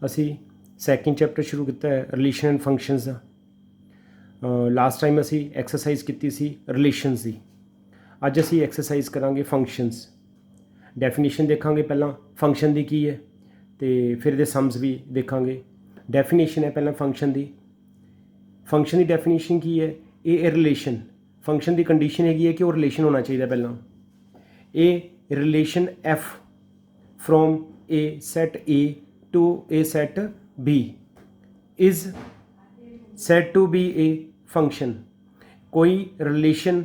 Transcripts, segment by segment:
असी second chapter शुरू किया है रिलेशन एंड फंक्शनस का। लास्ट टाइम असी एक्सरसाइज की सी रिलेशनस की। अज असी एक्सरसाइज करांगे फंक्शनस। डेफिनेशन देखांगे पहला फंक्शन की है तो फिर दे सम्स भी देखांगे। डेफिनेशन है पहला फंक्शन की। फंक्शन की डेफिनेशन की है ये रिलेशन। फंक्शन की कंडीशन हैगी है कि वो रिलेशन होना चाहिए पहला। A relation f from a set A to a set B is said to be a function। कोई relation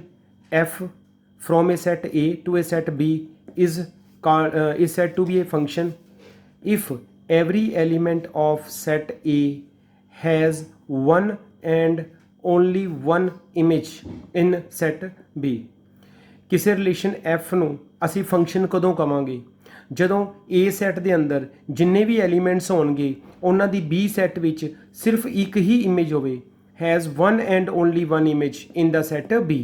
f from a set A to a set B is said to be a function if every element of set A has one and only one image in set B। किसी relation f ਨੂੰ ਅਸੀਂ function ਕਦੋਂ ਕਵਾਂਗੇ ਜਦੋਂ A set ਦੇ ਅੰਦਰ ਜਿੰਨੇ ਵੀ elements ਹੋਣਗੇ ਉਹਨਾਂ ਦੀ B ਸੈੱਟ ਵਿੱਚ ਸਿਰਫ ਇੱਕ ਹੀ ਇਮੇਜ ਹੋਵੇ। Has one and only one image in the set B।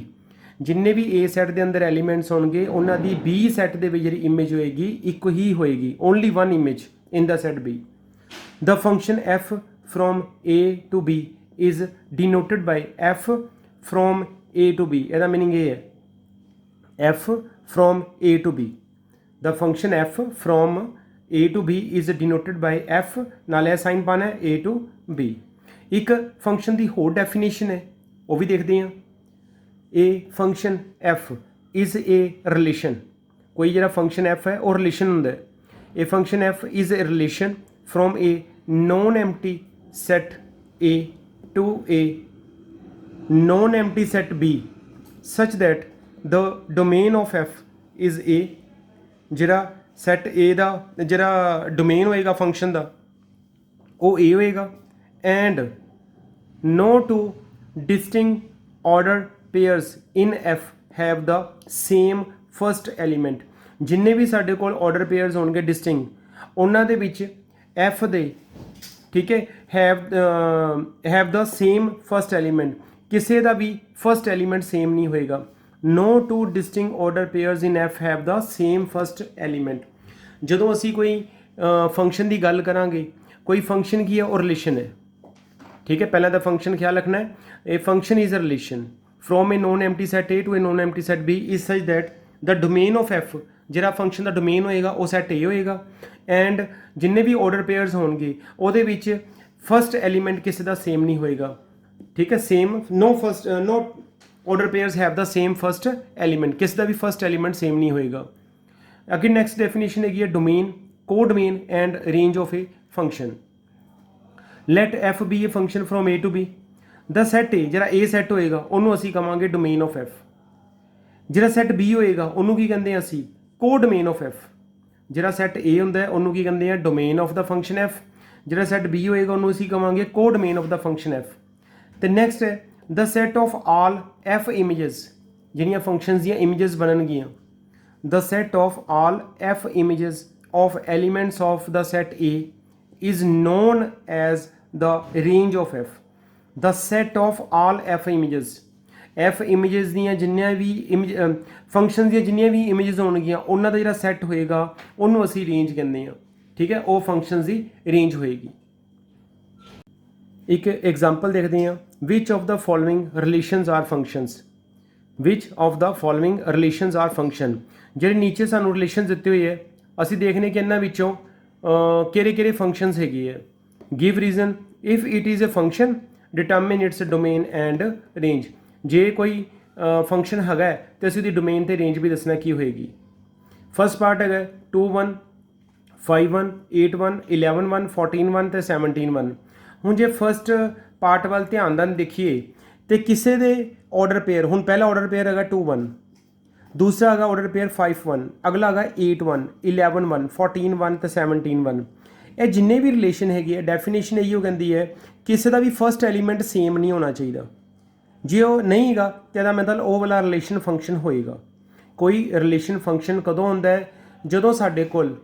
ਜਿੰਨੇ ਵੀ A ਸੈੱਟ ਦੇ ਅੰਦਰ ਐਲੀਮੈਂਟਸ ਹੋਣਗੇ ਉਹਨਾਂ ਦੀ B ਸੈੱਟ ਦੇ ਵਿੱਚ ਜਿਹੜੀ ਇਮੇਜ ਹੋਏਗੀ ਇੱਕ ਹੀ ਹੋਏਗੀ, only one image in the set B। The function f from A to B is denoted by f from A to B। ਇਹਦਾ ਮੀਨਿੰਗ ਇਹ ਹੈ f from A to B। The function f from A to B is denoted by f नाल sign पाना है A to B। एक function की होर definition है वो भी देखते हैं। A function f is a relation. कोई जरा फंक्शन f है वो रिलेशन होंगे। A function f is a relation from a non empty set A to a non empty set B such that the domain of f is A। ਜਿਹੜਾ set A ਦਾ ਜਿਹੜਾ domain ਹੋਏਗਾ function ਦਾ ਉਹ A ਹੋਏਗਾ and no two distinct order pairs in F have the same first element। ਜਿੰਨੇ ਵੀ ਸਾਡੇ ਕੋਲ order pairs ਹੋਣਗੇ distinct ਉਹਨਾਂ ਦੇ ਵਿੱਚ F ਦੇ ਠੀਕ ਹੈ have the same first element। ਕਿਸੇ ਦਾ ਵੀ ਫਸਟ ਐਲੀਮੈਂਟ ਸੇਮ ਨਹੀਂ ਹੋਏਗਾ। No two distinct order pairs in F have the same first element। ਜਦੋਂ ਅਸੀਂ ਕੋਈ फंक्शन की गल करांगे कोई फंक्शन की है और रिलेशन है ठीक है। पहला तो फंक्शन ख्याल रखना है a function is a relation from a non empty set A to a non empty set B is such that the domain of F ਜਿਹੜਾ फंक्शन का डोमेन होएगा वो सैट A होएगा एंड जिन्ने भी ऑर्डर पेयर्स होणगे ਉਹਦੇ ਵਿੱਚ first element किसी का सेम नहीं होएगा ठीक है। Same no order pairs have the same first element किसी का भी फस्ट एलीमेंट सेम नहीं होएगा। अगे नैक्सट डेफिनेशन हैगी है डोमेन को domain and range of a function. Let f be a function from A to B the set A जरा ए सैट होएगा उन्होंने असी कहांगे डोमेन ऑफ एफ। जरा सैट बी होएगा उन्होंने की कहते हैं असी को डोमेन ऑफ एफ। जरा सैट ए होंदा उन्होंने की कहते हैं domain of the function f. जरा सैट बी होएगा उन्होंने असी कहांगे को domain of the function F. तो नैक्सट है the set of all f images जिहड़ियां फंक्शनस दी इमेजेस बननगियां the set of all f images of elements of the set A is known as the range of f. The set of all f images f images दियां जिन्नियां भी function दियां जिन्नियां भी images होणगियां उन्हां दा जिहड़ा सैट होएगा उन्होंने असीं रेंज कहंदे हां ठीक है। वो फंक्शनस दी रेंज होएगी। एक एग्जाम्पल देखते हैं which of the following relations are functions. Which of the following relations are function ਜਿਹੜੇ नीचे सानू रिलेशन ਦਿੱਤੇ ਹੋਏ ਹੈ ਅਸੀਂ ਦੇਖਨੇ ਕਿ ਇਹਨਾਂ ਵਿੱਚੋਂ ਕਿਹੜੇ ਫੰਕਸ਼ਨਸ ਹੈਗੇ ਹੈ। Give reason if it is a function determine its domain and range. ਜੇ ਕੋਈ ਫੰਕਸ਼ਨ ਹੈਗਾ ਤੇ ਅਸੀਂ ਉਹਦੀ ਡੋਮੇਨ ਤੇ ਰੇਂਜ ਵੀ ਦੱਸਣਾ ਕੀ ਹੋਏਗੀ। ਫਸਟ ਪਾਰਟ ਹੈਗਾ 2 1 5 1 8 1 11 1 14 1 ਤੇ 17 1। ਹੁਣ ਜੇ ਫਸਟ ਪਾर्ट वाल ध्यान नाल देखिए तो किसी दे ऑर्डर पेयर हुण पहला ऑर्डर पेयर है 2 1 दूसरा है ऑर्डर पेयर 5 1 अगला है 8 1 11 1 14 1 तो 17 1। ये जिन्ने भी रिलेशन हैगी है डेफिनेशन यही कहती है किसी का भी फस्ट एलीमेंट सेम नहीं होना चाहिए। जे वो नहीं हैगा तो मतलब वो वाला रिलेशन फंक्शन होएगा। कोई रिलेशन फंक्शन कदों होंदा है जदों साडे कोल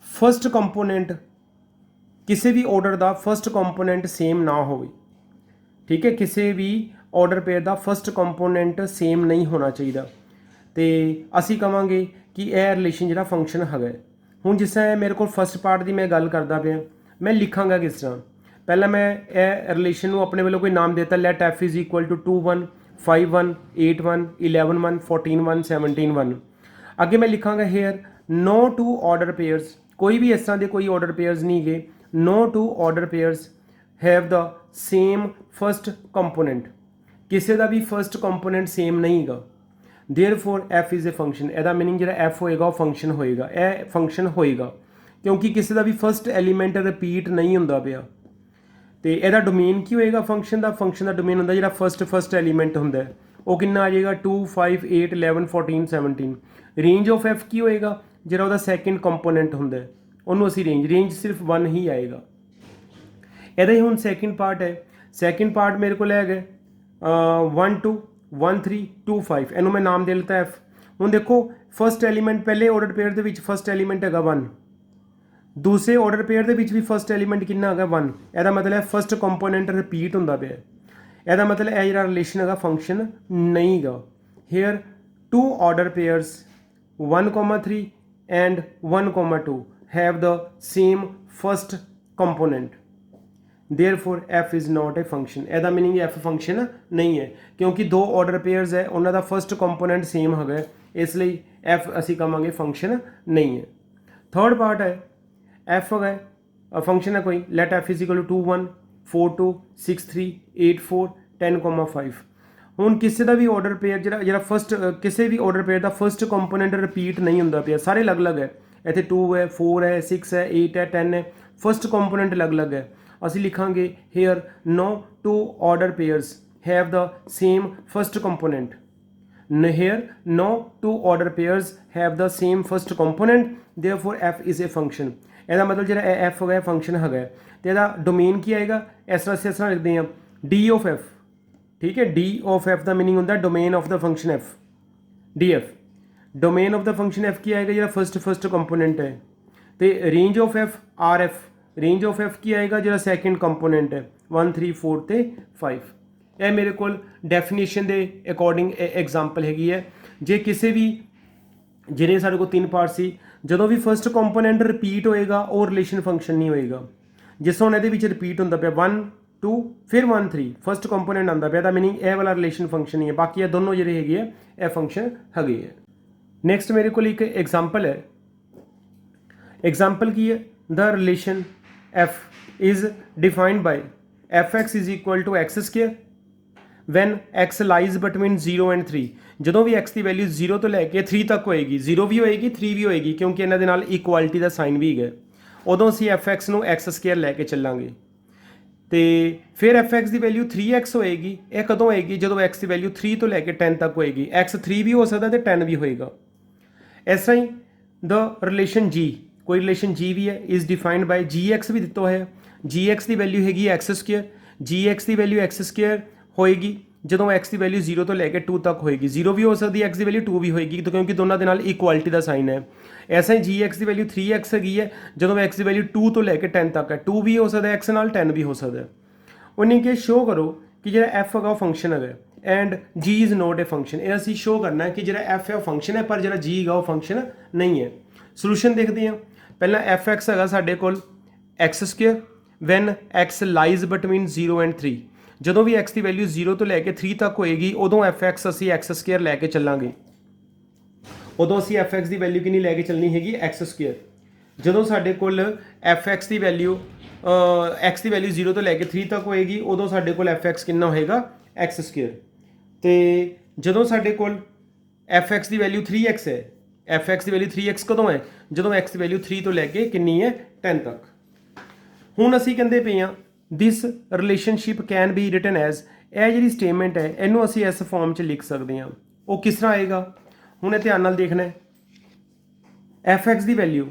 फस्ट कंपोनेंट किसी भी ऑर्डर का फस्ट कंपोनेंट सेम ना हो ठीक है। किसी भी ऑर्डर पेयर का फस्ट कंपोनेंट सेम नहीं होना चाहिए तो असी कहांगे कि यह रिलेशन जो फंक्शन है। हुण जिस तरह मेरे को फस्ट पार्ट की मैं गल करदा पिया मैं लिखांगा किस तरह, पहला मैं ए रिलेशन ਨੂੰ ਆਪਣੇ ਵੱਲੋਂ ਕੋਈ ਨਾਮ ਦੇਤਾ, let f is equal to 2 1 5 1 8 1 11 1 14 1 17 1। ਅੱਗੇ ਮੈਂ ਲਿਖਾਂਗਾ here no two order pairs, कोई भी इस तरह के कोई ऑर्डर पेयर्स नहीं गए, no two order pairs have the same first component, किसी का भी फर्स्ट कंपोनेंट सेम नहीं गा, therefore F is a function. ਇਹਦਾ मीनिंग ਜਿਹੜਾ एफ होएगा वो फंक्शन होएगा, ਇਹ फंक्शन होएगा क्योंकि किसी का भी फर्स्ट एलीमेंट रिपीट नहीं ਹੁੰਦਾ ਪਿਆ। ਤੇ ਇਹਦਾ ਡੋਮੇਨ ਕੀ ਹੋਏਗਾ ਫੰਕਸ਼ਨ ਦਾ ਡੋਮੇਨ ਹੁੰਦਾ ਜਿਹੜਾ ਫਸਟ ਐਲੀਮੈਂਟ ਹੁੰਦਾ ਉਹ ਕਿੰਨਾ ਆ ਜਾਏਗਾ 2 5 8 11 14 17। ਰੇਂਜ ਆਫ ਐਫ ਕੀ ਹੋਏਗਾ ਜਿਹੜਾ ਉਹਦਾ ਸੈਕਿੰਡ ਕੰਪੋਨੈਂਟ ਹੁੰਦਾ ਉਹਨੂੰ ਅਸੀਂ ਰੇਂਜ ਸਿਰਫ 1 ਹੀ ਆਏਗਾ। ਇਹਦਾ ਹੀ ਹੁਣ ਸੈਕਿੰਡ ਪਾਰਟ ਹੈ, ਸੈਕਿੰਡ ਪਾਰਟ ਮੇਰੇ ਕੋਲ ਹੈਗਾ 1 2 1 3 2 5, ਇਹਨੂੰ ਮੈਂ ਨਾਮ ਦੇ ਲਿੱਤਾ ਐਫ। ਹੁਣ ਦੇਖੋ ਫਸਟ ਐਲੀਮੈਂਟ ਪਹਿਲੇ ਆਰਡਰ ਪੇਅਰ ਦੇ ਵਿੱਚ ਫਸਟ ਐਲੀਮੈਂਟ ਹੈਗਾ 1, दूसरे ऑर्डर पेयर ਦੇ ਵਿੱਚ ਵੀ फस्ट एलीमेंट कितना ਹੈਗਾ 1, ਇਹਦਾ ਮਤਲਬ फस्ट कंपोनेंट रिपीट ਹੁੰਦਾ ਪਿਆ, ਇਹਦਾ ਮਤਲਬ ਇਹ ਜਿਹੜਾ ਰਿਲੇਸ਼ਨ ਹੈਗਾ ਫੰਕਸ਼ਨ ਨਹੀਂ ਹੈਗਾ। Here two order pairs 1,3 and 1,2 have the same first component, therefore F is not a function. ਇਹਦਾ मीनिंग एफ फंक्शन नहीं है क्योंकि दो ऑर्डर पेयर्स है उन्हों का फस्ट कंपोनेंट सेम है, इसलिए एफ असी कहांगे फंक्शन नहीं है। थर्ड पार्ट है एफ है फंक्शन है कोई, let F is equal to 2 1 4 2 6 3 8 4 10,5। ਹੁਣ ਕਿਸੇ ਦਾ ਵੀ ਆਰਡਰ ਪੇਅਰ ਜਿਹੜਾ ਫਸਟ ਕਿਸੇ ਵੀ ਆਰਡਰ ਪੇਅਰ ਦਾ ਫਸਟ ਕੰਪੋਨੈਂਟ ਰਿਪੀਟ ਨਹੀਂ ਹੁੰਦਾ ਪਿਆ, ਸਾਰੇ ਅਲੱਗ-ਅਲੱਗ ਹੈ। ਇੱਥੇ 2 ਹੈ 4 ਹੈ 6 ਹੈ 8 ਹੈ 10 ਹੈ, ਫਸਟ ਕੰਪੋਨੈਂਟ ਅਲੱਗ-ਅਲੱਗ ਹੈ। ਅਸੀਂ ਲਿਖਾਂਗੇ here no two order pairs have the same first component, here no two order pairs have the same first component, therefore f is a function। ਇਹਦਾ ਮਤਲਬ ਜਿਹੜਾ ਐਫ ਹੈਗਾ ਫੰਕਸ਼ਨ ਹੈਗਾ ਤੇ ਇਹਦਾ ਡੋਮੇਨ ਕੀ ਆਏਗਾ, ਇਸ ਤਰ੍ਹਾਂ ਲਿਖਦੇ ਹਾਂ ਡੀ ਆਫ ਐਫ। ਠੀਕ ਹੈ, ਡੀ ਆਫ ਐਫ ਦਾ मीनिंग ਹੁੰਦਾ domain of the function f, D f domain of the function f ਕੀ ਆਏਗਾ ਜਿਹੜਾ ਫਸਟ ਕੰਪੋਨੈਂਟ ਹੈ, ਤੇ range of f R f, range of f ਕੀ ਆਏਗਾ ਜਿਹੜਾ ਸੈਕਿੰਡ ਕੰਪੋਨੈਂਟ ਹੈ 1 3 4 ਤੇ 5। ਇਹ ਮੇਰੇ ਕੋਲ ਡੈਫੀਨੇਸ਼ਨ ਦੇ ਅਕੋਰਡਿੰਗ ਐਗਜ਼ਾਮਪਲ ਹੈਗੀ ਹੈ। ਜੇ ਕਿਸੇ ਵੀ ਜਿਹੜੇ ਸਾਡੇ ਕੋਲ 3 ਪਾਰਟ ਸੀ, ਜਦੋਂ ਵੀ ਫਸਟ ਕੰਪੋਨੈਂਟ ਰਿਪੀਟ ਹੋਏਗਾ ਉਹ ਰਿਲੇਸ਼ਨ ਫੰਕਸ਼ਨ ਨਹੀਂ ਹੋਏਗਾ। ਜਿਸ ਹੁਣ ਇਹਦੇ ਵਿੱਚ ਰਿਪੀਟ ਹੁੰਦਾ ਪਿਆ 1 2 ਫਿਰ 1 3 ਫਸਟ ਕੰਪੋਨੈਂਟ ਆਉਂਦਾ ਪਿਆ, ਤਾਂ मीनिंग ਇਹ ਵਾਲਾ ਰਿਲੇਸ਼ਨ ਫੰਕਸ਼ਨ ਨਹੀਂ ਹੈ, ਬਾਕੀ ਇਹ ਦੋਨੋਂ ਜਿਹੜੇ ਹੈਗੇ ਆ ਇਹ ਫੰਕਸ਼ਨ ਹੈਗੇ ਹੈ। ਨੈਕਸਟ ਮੇਰੇ ਕੋਲ ਇੱਕ ਐਗਜ਼ਾਮਪਲ ਹੈ। ਐਗਜ਼ਾਮਪਲ ਕੀ ਹੈ, ਦ relation f is defined by fx is equal to x square when x lies between 0 and 3। ਜਦੋਂ ਵੀ x ਦੀ ਵੈਲਿਊ 0 ਤੋਂ ਲੈ ਕੇ 3 ਤੱਕ ਹੋਏਗੀ, 0 ਵੀ ਹੋਏਗੀ 3 ਵੀ ਹੋਏਗੀ ਕਿਉਂਕਿ ਇਹਨਾਂ ਦੇ ਨਾਲ ਇਕੁਆਲਿਟੀ ਦਾ ਸਾਈਨ ਵੀ ਹੈਗਾ, ਉਦੋਂ ਅਸੀਂ fx ਨੂੰ x ਸਕੁਅਰ ਲੈ ਕੇ ਚੱਲਾਂਗੇ। ਤੇ ਫਿਰ fx ਦੀ ਵੈਲਿਊ 3x ਹੋਏਗੀ, ਇਹ ਕਦੋਂ ਹੋਏਗੀ ਜਦੋਂ x ਦੀ ਵੈਲਿਊ 3 ਤੋਂ ਲੈ ਕੇ 10 ਤੱਕ ਹੋਏਗੀ, x 3 ਵੀ ਹੋ ਸਕਦਾ ਤੇ 10 ਵੀ ਹੋਏਗਾ। ਇਸ ਤਰ੍ਹਾਂ ਹੀ ਦ ਰਿਲੇਸ਼ਨ g, कोई रिलेशन जी भी है, is defined by G X भी दिता है, जी एक्स की वैल्यू हैगी एक्स स्क्वेयर, जी एक्स की वैल्यू एक्स स्क्वेयर होएगी ਜਦੋਂ एक्स की वैल्यू 0 ਤੋਂ ਲੈ ਕੇ 2 तक होएगी, 0 भी हो सकती है, एक्स की वैल्यू 2 भी होएगी तो क्योंकि दोनों के नाल इक्वालिटी का साइन है। ऐसा ही जी एक्स की वैल्यू 3x हैगी है ਜਦੋਂ एक्स की वैल्यू 2 ਤੋਂ ਲੈ ਕੇ 10 तक है, 2 भी हो सकता है एक्स नाल, 10 भी हो सकता है। उन्हें के शो करो कि जो एफ है फंक्शन है and G is not a function. ये असी शो करना है कि जो एफ है फंक्शन है पर जो जी है फंक्शन नहीं है। सोल्यूशन देखते हैं, पहला एफ एक्स है साढ़े कोल x square when x lies between 0 and 3। ਜਦੋਂ ਵੀ x ਦੀ ਵੈਲਿਊ 0 ਤੋਂ ਲੈ ਕੇ 3 ਤੱਕ ਹੋਏਗੀ ਉਦੋਂ fx ਅਸੀਂ x ਸਕੁਅਰ ਲੈ ਕੇ ਚੱਲਾਂਗੇ, ਉਦੋਂ ਅਸੀਂ fx ਦੀ ਵੈਲਿਊ ਕਿੰਨੀ ਲੈ ਕੇ ਚੱਲਣੀ ਹੈਗੀ x ਸਕੁਅਰ। ਜਦੋਂ ਸਾਡੇ ਕੋਲ fx ਦੀ ਵੈਲਿਊ x ਦੀ ਵੈਲਿਊ 0 ਤੋਂ ਲੈ ਕੇ 3 ਤੱਕ ਹੋਏਗੀ ਉਦੋਂ ਸਾਡੇ ਕੋਲ fx ਕਿੰਨਾ ਹੋਏਗਾ x ਸਕੁਅਰ। ਤੇ ਜਦੋਂ ਸਾਡੇ ਕੋਲ fx ਦੀ ਵੈਲਿਊ 3x ਹੈ, fx ਦੀ ਵੈਲਿਊ 3x ਕਦੋਂ ਹੈ ਜਦੋਂ x ਦੀ ਵੈਲਿਊ 3 ਤੋਂ ਲੈ ਕੇ ਕਿੰਨੀ ਹੈ 10 ਤੱਕ। ਹੁਣ ਅਸੀਂ ਕਹਿੰਦੇ ਪਏ ਹਾਂ this relationship can be written as, ਇਹ ਜਿਹੜੀ ਸਟੇਟਮੈਂਟ ਹੈ ਇਹਨੂੰ ਅਸੀਂ ਇਸ ਫਾਰਮ 'ਚ ਲਿਖ ਸਕਦੇ ਹਾਂ। ਉਹ ਕਿਸ ਤਰ੍ਹਾਂ ਆਏਗਾ, ਹੁਣ ਇਹ ਧਿਆਨ ਨਾਲ ਦੇਖਣਾ ਹੈ। fx ਦੀ ਵੈਲਿਊ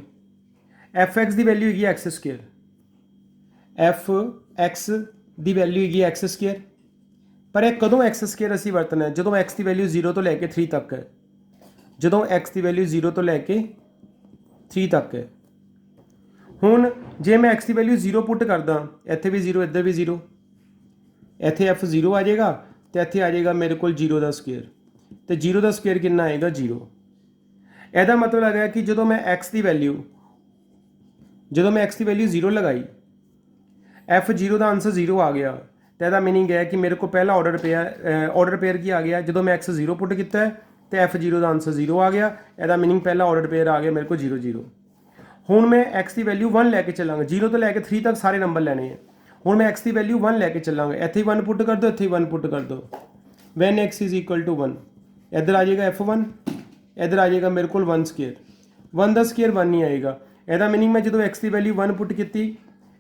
ਹੈਗੀ x ਸਕੁਅਰ, fx ਦੀ ਵੈਲਿਊ ਹੈਗੀ x ਸਕੁਅਰ, ਪਰ ਇਹ ਕਦੋਂ x ਸਕੁਅਰ ਅਸੀਂ ਵਰਤਣਾ ਹੈ ਜਦੋਂ x ਦੀ ਵੈਲਿਊ 0 ਤੋਂ ਲੈ ਕੇ 3 ਤੱਕ ਹੈ, ਜਦੋਂ x ਦੀ ਵੈਲਿਊ 0 ਤੋਂ ਲੈ ਕੇ 3 ਤੱਕ ਹੈ। ਹੁਣ ਜੇ ਮੈਂ x ਦੀ ਵੈਲਿਊ 0 ਪੁੱਟ ਕਰਦਾ, ਇੱਥੇ ਵੀ 0 ਇੱਧਰ ਵੀ 0, ਇੱਥੇ f 0 ਆ ਜਾਏਗਾ ਤੇ ਇੱਥੇ ਆ ਜਾਏਗਾ ਮੇਰੇ ਕੋਲ 0 ਦਾ ਸਕੁਅਰ, ਤੇ 0 ਦਾ ਸਕੁਅਰ ਕਿੰਨਾ ਆਏਗਾ 0। ਇਹਦਾ ਮਤਲਬ ਹੈਗਾ ਕਿ ਜਦੋਂ ਮੈਂ x ਦੀ ਵੈਲਿਊ 0 ਲਗਾਈ F0 का आंसर 0 आ गया तो यदा मीनिंग है कि मेरे को पहला ऑर्डर पेयर की आ गया जो मैं x0 पुट किया है तो F0 का आंसर 0 आ गया। यदा मीनिंग पहला ऑर्डर पेयर आ गया मेरे को 0 0। हुण मैं x की वैल्यू 1 लैके चलांगा, 0 तो लैके 3 तक सारे नंबर लेने हैं। हुण मैं x की वैल्यू 1 लैके चलांगा, इत्थे 1 पुट कर दो, इत्थे 1 पुट कर दो। When x is equal to 1 इधर आ जाएगा F1, इधर आ जाएगा मेरे को 1 स्केयर, 1 का स्केयर 1 नहीं आएगा। यदा मीनिंग मैं जो x की वैल्यू 1 पुट की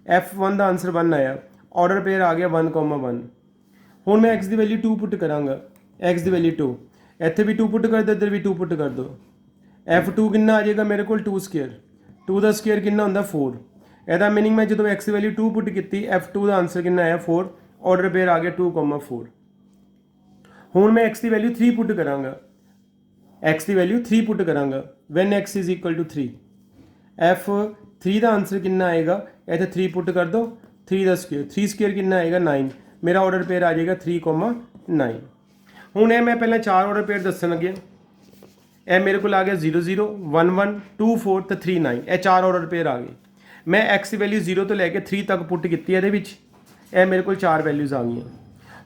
F1 का आंसर 1 आया, ऑर्डर पेयर आ गया 1,1। हुण मैं x की वैल्यू 2 पुट करांगा, x की वैल्यू 2, इत्थे भी 2 पुट कर दो, इधर भी 2 पुट कर दो। F2 कितना आ जाएगा मेरे को 2 स्केयर, 2 का स्केयर कितना होंदा 4। यदा मीनिंग मैं जो x की वैल्यू 2 पुट की F2 का आंसर कितना आया 4, ऑर्डर पेयर आ गया 2,4। हुण मैं x की वैल्यू 3 पुट करांगा, x की वैल्यू 3 पुट करांगा when x is equal to 3। F3 का आंसर कितना आएगा, इत्थे 3 पुट कर दो, 3 का स्केयर, 3 स्केयर कितना आएगा 9, मेरा ऑर्डर पेयर आ जाएगा 3,9। हुण ये मैं पहले 4 ऑर्डर पेयर दसन लगे, यह मेरे को आ गया 0 0 1 1 2 4 तो 3 9, यह 4 ऑर्डर पेयर आ गए। मैं x की वैल्यू 0 तो लैके 3 तक पुट की ये मेरे को 4 वैल्यूज़ आ गई।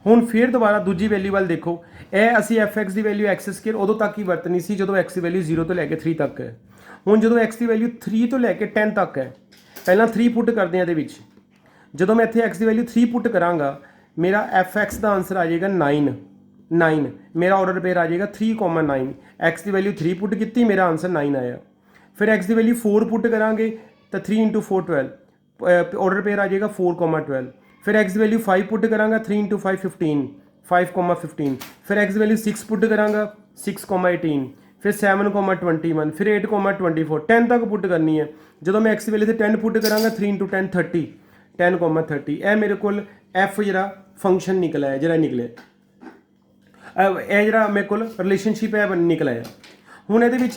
हुण फिर दोबारा दूजी वैल्यू वाल देखो, यह असी f(x) की वैल्यू x स्केयर उदों तक ही वरतनी सी जो x की वैल्यू 0 तो लैके 3 तक है। हुण जो x की वैल्यू 3 तो लैके 10 तक है, पहला 3 पुट करते हैं ये, जो मैं इतने x की वैल्यू 3 पुट करांगा मेरा f(x) का आंसर आ जाएगा 9, मेरा ऑर्डर पेयर आ जाएगा 3,9। x की वैल्यू 3 पुट की, मेरा आंसर 9 आया। फिर x की वैल्यू 4 पुट करांगे तो 3 × 4 12, ऑर्डर पेयर आ जाएगा 4,12। फिर x की वैल्यू 5 पुट करांगा, 3 × 5 15, 5,15। फिर x की वैल्यू 6 पुट करांगा 6,18, फिर 7,21, फिर 8,24, 10 तक पुट करनी है। जो मैं x की वैल्यू 10 पुट करांगा 3 × 10 30, 10,30। यह मेरे को f जरा फंक्शन निकला है, जरा निकले यह जरा मेरे को रिलेशनशिप है निकला है। हुण ये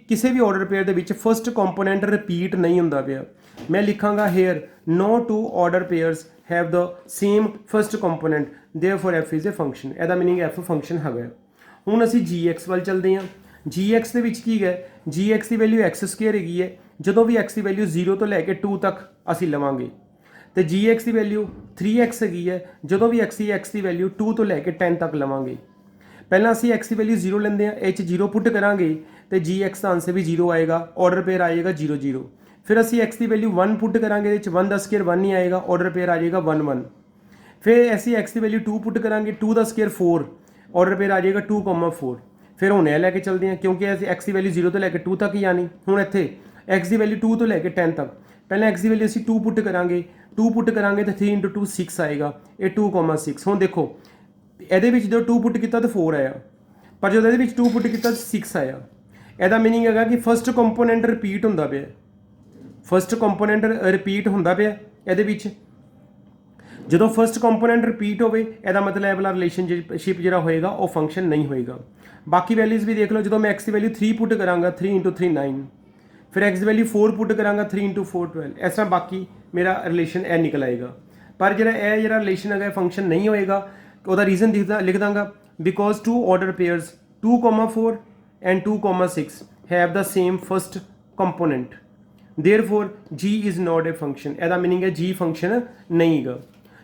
किसी भी ऑर्डर पेयर के फस्ट कंपोनेंट रिपीट नहीं होंदा पिया, मैं लिखांगा here no two order pairs have the same first component therefore f is a function. यदा मीनिंग f फंक्शन है। हुण असी gx वाल चलते हैं, gx के विच की है, gx की वैल्यू x स्केयर हैगी है, जो भी x की वैल्यू 0 तो लैके 2 तक असी लवांगे, तो gx की वैल्यू 3x हैगी है, जो भी x की वैल्यू 2 तो लैके 10 तक लवांगे। पहला असी x की वैल्यू 0 लेंदे हैं, ये 0 पुट करांगे तो gx का आंसर भी 0 आएगा, ऑर्डर पेयर आ जाएगा 0 0। फिर असी x की वैल्यू 1 पुट करांगे, 1 का स्केयर 1 नहीं आएगा, ऑर्डर पेयर आ जाएगा 1 1। फिर असी x की वैल्यू 2 पुट करांगे, 2 का स्केयर 4, ऑर्डर पेयर आ जाएगा 2,4। फिर हुण यह लैके चलते हैं क्योंकि x की वैल्यू 0 तो लैके 2 तक ही आनी। हुण इत्थे x की वैल्यू 2 तो लैके 10 तक, पहले x की वैल्यू असी 2 पुट करांगे, 2 पुट करांगे तो 3 × 2 6 आएगा, ये 2,6। हुण देखो ये जो 2 पुट किया तो 4 आया, पर जो ये 2 पुट किया 6 आया। यदा मीनिंग है कि फस्ट कंपोनेंट रिपीट होंदा पिया, फस्ट कंपोनेंट रिपीट होंदा पिया ये। जो फस्ट कंपोनेंट रिपीट हो मतलब यह वाला रिलेशनशिप जो होएगा वो फंक्शन नहीं होएगा। बाकी वैल्यूज़ भी देख लो, जो मैं x की वैल्यू 3 पुट करांगा 3 × 3 9, फिर x की वैल्यू 4 पुट करांगा 3 × 4 12, इस तरह बाकी मेरा रिलेशन यह निकल आएगा। पर जो रिलेशन है फंक्शन नहीं होएगा, तो रीजन लिख दाँगा because 2 order pairs 2,4 and 2,6 have the same first component, therefore g is not a function. यदा मीनिंग है g फंक्शन नहीं है।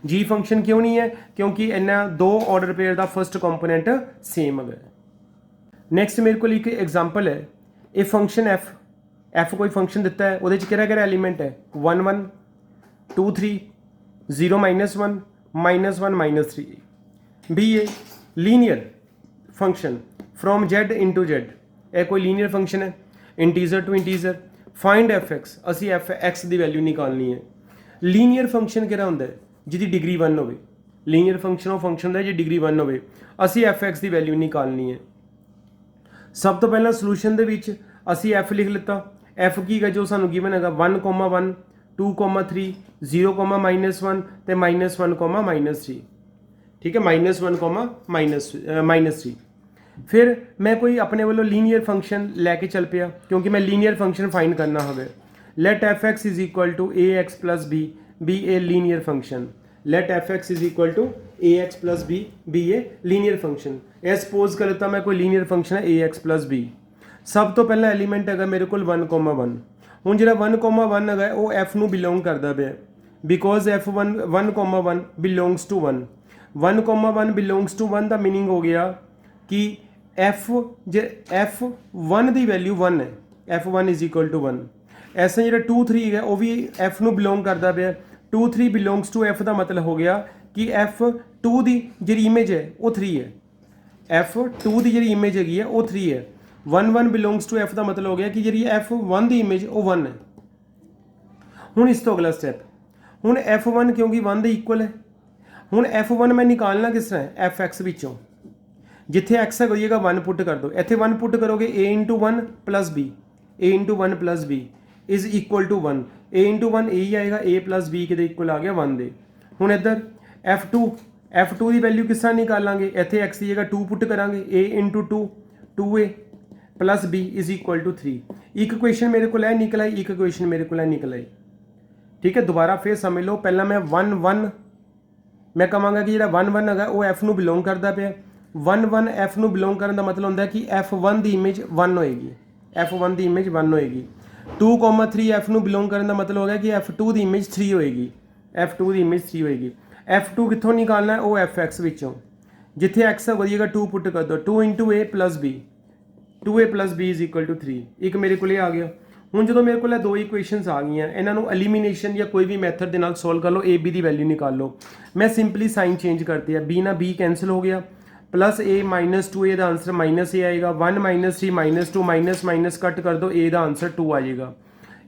g फंक्शन क्यों नहीं है, क्योंकि इन्हें 2 ऑर्डर पेयर का फस्ट कंपोनेंट सेम है। नैक्सट मेरे को एक एग्जाम्पल है, ए फंक्शन f कोई फंक्शन दिता है, वो कि एलीमेंट है 1 1 2 3 0 -1 -1 -3। Be a linear function from z into z, यह कोई लीनियर फंक्शन है integer to integer. Find f(x), असी f(x) की वैल्यू निकालनी है। लीनियर फंक्शन किहड़ा हुंदा है जिहदी डिग्री 1 हो, लीनियर फंक्शन वो फंक्शन होंदा जी डिग्री 1 हो, असी f(x) की वैल्यू निकालनी है। सब तो पहला सलूशन दे विच असी f लिख लिता, f की है जो सानू गिवन है 1,1 2,3 0, -1 ते -1, -3। ठीक है, -1, -3। फिर मैं कोई अपने वालों लीनियर फंक्शन लैके चल पिया, क्योंकि मैं लीनियर फंक्शन फाइंड करना है। Let f(x) is equal to ax plus B a linear function. Let f(x) is equal to ax plus B a linear function. यह सपोज कर लेता मैं कोई लीनियर फंक्शन है ax प्लस बी। सब तो पहला एलीमेंट है मेरे को 1,1। हूँ जो 1,1 है वो f ਨੂੰ बिलोंग करता पे, because F1 1,1 belongs to 1, 1,1 belongs to 1 का मीनिंग हो गया कि F1 की वैल्यू 1 है, F1 इज इक्वल टू 1। ऐसा जो 2 3 है वह भी F ਨੂੰ बिलोंग करता पे, 2 3 बिलोंग्स टू F का मतलब हो गया कि F2 की जी इमेज है वो 3 है, F2 की जी इमेज हैगी है वो 3 है। 1 1 बिलोंग्स टू F का मतलब हो गया कि जी F1 की इमेज वो 1 है। हुण इस तो अगला स्टैप, हुण F1 क्योंकि 1 के इक्वल है, हुण F1 मैं निकालना किस तरह है, Fx विचों जिथे x है होइएगा 1 पुट कर दो, इत्थे 1 पुट करोगे a into 1 plus B, a into 1 plus B is equal to 1, a into 1 A ही आएगा, a प्लस बी के इक्वल आ गया 1 दे। हुण इधर F2 की वैल्यू किस तरह निकालांगे, इत्थे x की जगह 2 पुट करांगे, a into 2 2a plus B is equal to 3। एक क्वेश्चन मेरे को निकल आई, एक क्वेश्चन मेरे को निकल आई। ठीक है, दोबारा फिर समझ लो, पहला मैं 1 1 मैं कहांगा कि जो 1 1 है वो F ਨੂੰ बिलोंग करता पे, 1 1 F ਨੂੰ बिलोंग करने का मतलब होता है कि F1 की इमेज 1 होएगी, F1 की इमेज 1 होएगी। 2,3 F ਨੂੰ बिलोंग करने का मतलब हो गया कि F2 की इमेज 3 होएगी, F2 की इमेज 3 होएगी। F2 कितों निकालना है, वो Fx विचों जिथे x है वही 2 पुट कर दो, 2 into A plus B, 2a plus B is equal to 3। एक मेरे को आ गया। ਹੁਣ ਜਦੋਂ ਮੇਰੇ ਕੋਲ दो इक्वेशनस आ गई ਇਹਨਾਂ ਨੂੰ एलिमिनेशन या कोई भी मैथड ਦੇ ਨਾਲ ਸੋਲਵ ਕਰ ਲਓ, ए बी की वैल्यू निकाल लो। मैं सिंपली साइन चेंज करती है, b ना b कैंसिल हो गया, प्लस a माइनस 2a का आंसर माइनस a आएगा, 1 minus 3 minus 2 minus minus cut कर दो, a का आंसर 2 आ जाएगा।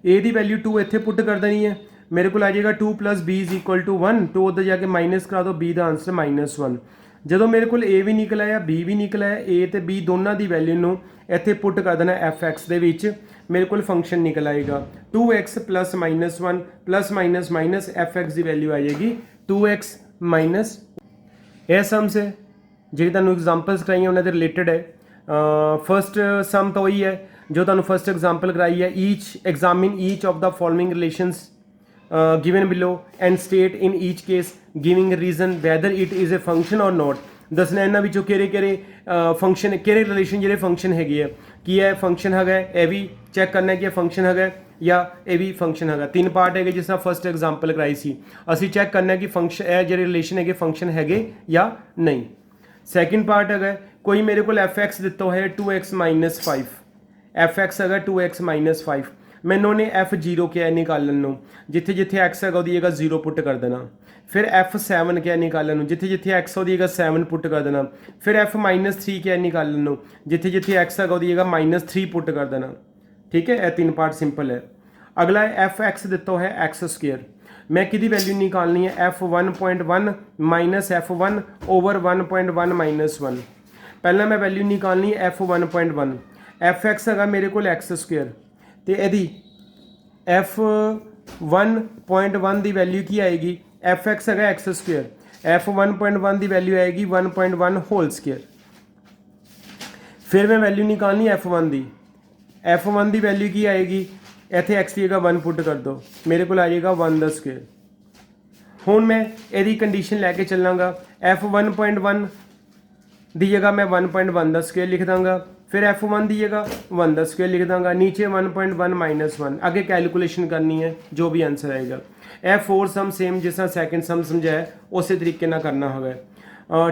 a की वैल्यू 2 इत्थे पुट कर देनी है, मेरे को आ जाएगा 2 plus b is equal to 1, तो उधर जाके माइनस करा दो, b का आंसर माइनस 1। ਜਦੋਂ ਮੇਰੇ ਕੋਲ a ਵੀ ਨਿਕਲ ਆਇਆ b ਵੀ ਨਿਕਲ ਆਇਆ, a ਤੇ b ਦੋਨਾਂ ਦੀ ਵੈਲਿਊ ਨੂੰ ਇੱਥੇ ਪੁੱਟ ਕਰ ਦੇਣਾ fx ਦੇ ਵਿੱਚ, ਮੇਰੇ ਕੋਲ ਫੰਕਸ਼ਨ ਨਿਕਲ ਆਏਗਾ 2x plus minus 1 plus minus minus fx की वैल्यू आ जाएगी 2x माइनस। यह सम्स है जी तुहानूं एग्जाम्पल्स कराई उन्होंने रिलेटेड है। फर्स्ट सम तो वही है जो तुहानूं फर्स्ट एग्जाम्पल कराई है, each examine each of the following relations given below and state in each case giving reason whether it is a function or not। दसना इन्होंने विचों किहड़े फंक्शन किहड़े रिलेशन जिहड़े फंक्शन हैगे है, कि यह फंक्शन है, यह भी चैक करना है कि यह फंक्शन है या यह भी फंक्शन है। 3 पार्ट है जिस तरह फर्स्ट एग्जाम्पल कराई सी, असी चैक करना है कि फंक्शन यह जो रिलेशन है फंक्शन है या नहीं। सैकेंड पार्ट है कोई मेरे को fx दिता है 2x माइनस 5, fx है 2x माइनस 5, मैंने उन्हें F0 क्या है निकालन, जिथे जिथे x है वो जगह 0 पुट कर देना। फिर F7 क्या है निकालन, जिथे जिथे x वो जगह 7 पुट कर देना। फिर F माइनस 3 क्या है निकालन, जिथे जिथे x है वो जगह माइनस 3 पुट कर देना। ठीक है, यह 3 पार्ट सिंपल है। अगला है fx दिता है x स्क्वेयर, मैं कि वैल्यू निकालनी है F1.1 minus F1 over 1.1 minus 1। पहला मैं वैल्यू निकालनी है F1.1, fx है मेरे को x स्क्वेयर, तो यदि F1.1 की वैल्यू की आएगी, fx है एक्स स्क्वेयर, F1.1 की वैल्यू आएगी 1.1 होल स्क्वेयर। फिर मैं वैल्यू निकालनी F1 की, F1 की वैल्यू की आएगी, इतने एक्स की जगह 1 पुट कर दो, मेरे को आ जाएगा 1 का स्क्वेयर। हुण मैं यदि कंडीशन लैके चलांगा, F1.1 की जगह मैं 1.1 का स्क्वेयर लिख दाँगा, फिर F1 की जगह 1 का स्क्वेयर लिख दाँगा, नीचे 1.1 माइनस 1, आगे कैलकुलेशन करनी है जो भी आंसर आएगा। F4 सम सेम जिस तरह सैकेंड सम समझाया उस तरीके ना करना होगा।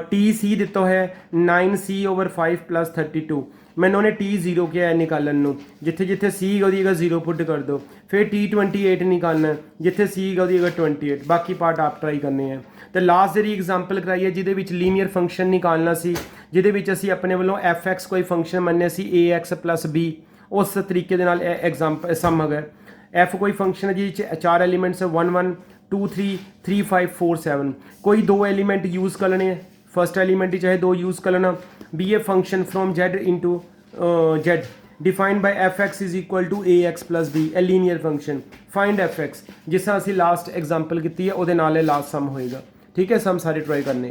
टी सी दिता है 9c ओवर 5 प्लस 32, मैंने उन्हें T0 क्या है निकालन, जिथे जिथे सी होगी 0 पुट कर दो। फिर T28 निकालना जिथे सी होगी 28, बाकी पार्ट आप ट्राई करने हैं। तो लास्ट जी एग्जाम्पल कराई है जिहदे विच लीनियर फंक्शन निकालना सी, जिहदे विच असीं अपने वालों fx कोई फंक्शन मन्निया सी ax प्लस b, उस तरीके दे नाल एग्जाम्पल सम है। f कोई फंक्शन है जिस 4 एलीमेंट्स 1 1 2 3 3 5 4 7, कोई 2 एलीमेंट यूज़ कर लेने, फर्स्ट एलीमेंट चाहे 2 यूज़ कर लेना। Be a function from z into z defined by fx is equal to ax plus b, a linear function. Find fx जिस तरह असीं लास्ट एग्जाम्पल की है वो लास्ट सम होएगा। ठीक है, सम सारे ट्राई करने।